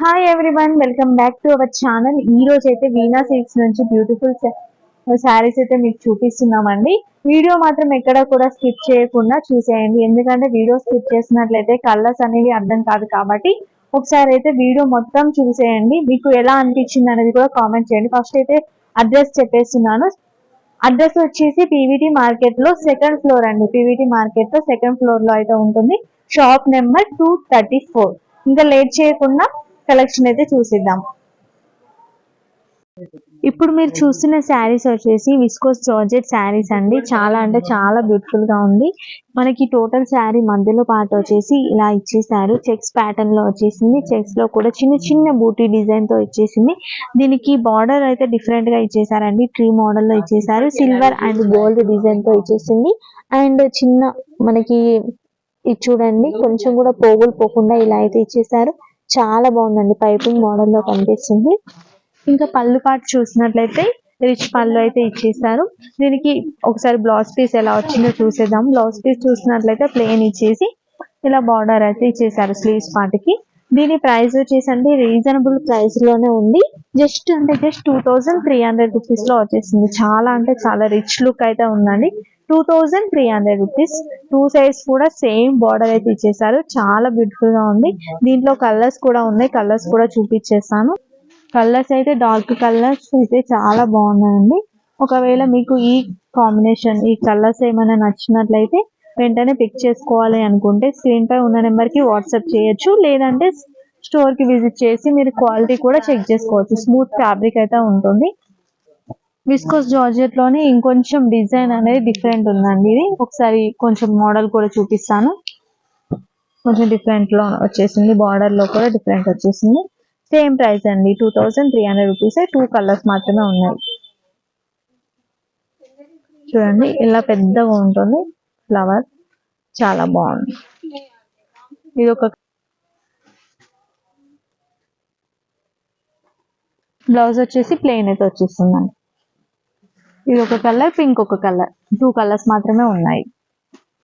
Hi everyone, welcome back to our channel. ఈ రోజు అయితే వీణా సిల్క్స్ నుంచి బ్యూటిఫుల్ శారీస్ అయితే మీకు చూపిస్తున్నామండి. వీడియో మాత్రం ఎక్కడ కూడా స్కిప్ చేయకుండా చూసేయండి, ఎందుకంటే వీడియో స్కిప్ చేసినట్లయితే కలర్స్ అనేవి అర్థం కాదు. కాబట్టి ఒకసారి అయితే వీడియో మొత్తం చూసేయండి. మీకు ఎలా అనిపించింది అనేది కూడా కామెంట్ చేయండి. ఫస్ట్ అయితే అడ్రస్ చెప్పేస్తున్నాను. అడ్రస్ వచ్చేసి పీవీటీ మార్కెట్ లో సెకండ్ ఫ్లోర్ అండి. పీవీటీ మార్కెట్ లో సెకండ్ ఫ్లోర్ లో అయితే ఉంటుంది. Shop number 234. ఇంకా లేట్ చేయకుండా కలెక్షన్ అయితే చూసిద్దాం. ఇప్పుడు మీరు చూస్తున్న శారీస్ వచ్చేసి విస్కోస్ జార్జెట్ శారీస్ అండి. చాలా అంటే చాలా బ్యూటిఫుల్ గా ఉంది. మనకి టోటల్ శారీ మధ్యలో పార్ట్ వచ్చేసి ఇలా ఇచ్చేసారు. చెక్స్ ప్యాటర్న్ లో వచ్చేసింది. చెక్స్ లో కూడా చిన్న చిన్న బూటీ డిజైన్ తో ఇచ్చేసింది. దీనికి బార్డర్ అయితే డిఫరెంట్ గా ఇచ్చేసారండి. ట్రీ మోడల్ లో ఇచ్చేసారు. సిల్వర్ అండ్ గోల్డ్ డిజైన్ తో ఇచ్చేసింది. అండ్ చిన్న మనకి ఇది చూడండి, కొంచెం కూడా పోగులు పోకుండా ఇలా అయితే ఇచ్చేసారు. చాలా బాగుందండి. పైపింగ్ మోడల్ లో కనిపిస్తుంది. ఇంకా పళ్ళు పాటు చూసినట్లయితే రిచ్ పళ్ళు అయితే ఇచ్చేసారు. దీనికి ఒకసారి బ్లౌజ్ పీస్ ఎలా వచ్చిందో చూసేద్దాం. బ్లౌజ్ పీస్ చూసినట్లయితే ప్లెయిన్ ఇచ్చేసి ఇలా బార్డర్ అయితే ఇచ్చేసారు స్లీవ్స్ పార్ట్కి. దీని ప్రైస్ వచ్చేసండి రీజనబుల్ ప్రైస్ లోనే ఉంది. జస్ట్ 2300 రూపీస్ లో వచ్చేసింది. చాలా అంటే చాలా రిచ్ లుక్ అయితే ఉందండి. 2300 రూపీస్. 2 సైడ్స్ కూడా సేమ్ బార్డర్ అయితే ఇచ్చేసారు. చాలా బ్యూటిఫుల్ గా ఉంది. దీంట్లో కలర్స్ కూడా ఉన్నాయి. కలర్స్ కూడా చూపించేస్తాను. కలర్స్ అయితే డార్క్ కలర్స్ అయితే చాలా బాగున్నాయండి. ఒకవేళ మీకు ఈ కాంబినేషన్, ఈ కలర్స్ ఏమైనా నచ్చినట్లయితే వెంటనే పిక్ చేసుకోవాలి అనుకుంటే స్క్రీన్ పై ఉన్న నెంబర్ కి వాట్సాప్ చేయొచ్చు. లేదంటే స్టోర్ కి విజిట్ చేసి మీరు క్వాలిటీ కూడా చెక్ చేసుకోవచ్చు. స్మూత్ ఫ్యాబ్రిక్ అయితే ఉంటుంది. విస్కోస్ జార్జెట్ లోనే ఇంకొంచెం డిజైన్ అనేది డిఫరెంట్ ఉందండి. ఇది ఒకసారి కొంచెం మోడల్ కూడా చూపిస్తాను. కొంచెం డిఫరెంట్ లో వచ్చేసింది. బార్డర్ లో కూడా డిఫరెంట్ వచ్చేసింది. సేమ్ ప్రైస్ అండి, 2300 రూపీస్. 2 కలర్స్ మాత్రమే ఉన్నాయి. చూడండి, ఇలా పెద్దగా ఉంటుంది ఫ్లవర్. చాలా బాగుంది. ఇది ఒక బ్లౌజ్ వచ్చేసి ప్లెయిన్ అయితే వచ్చేస్తుందండి. ఇది ఒక కలర్, పింక్ ఒక కలర్. 2 కలర్స్ మాత్రమే ఉన్నాయి.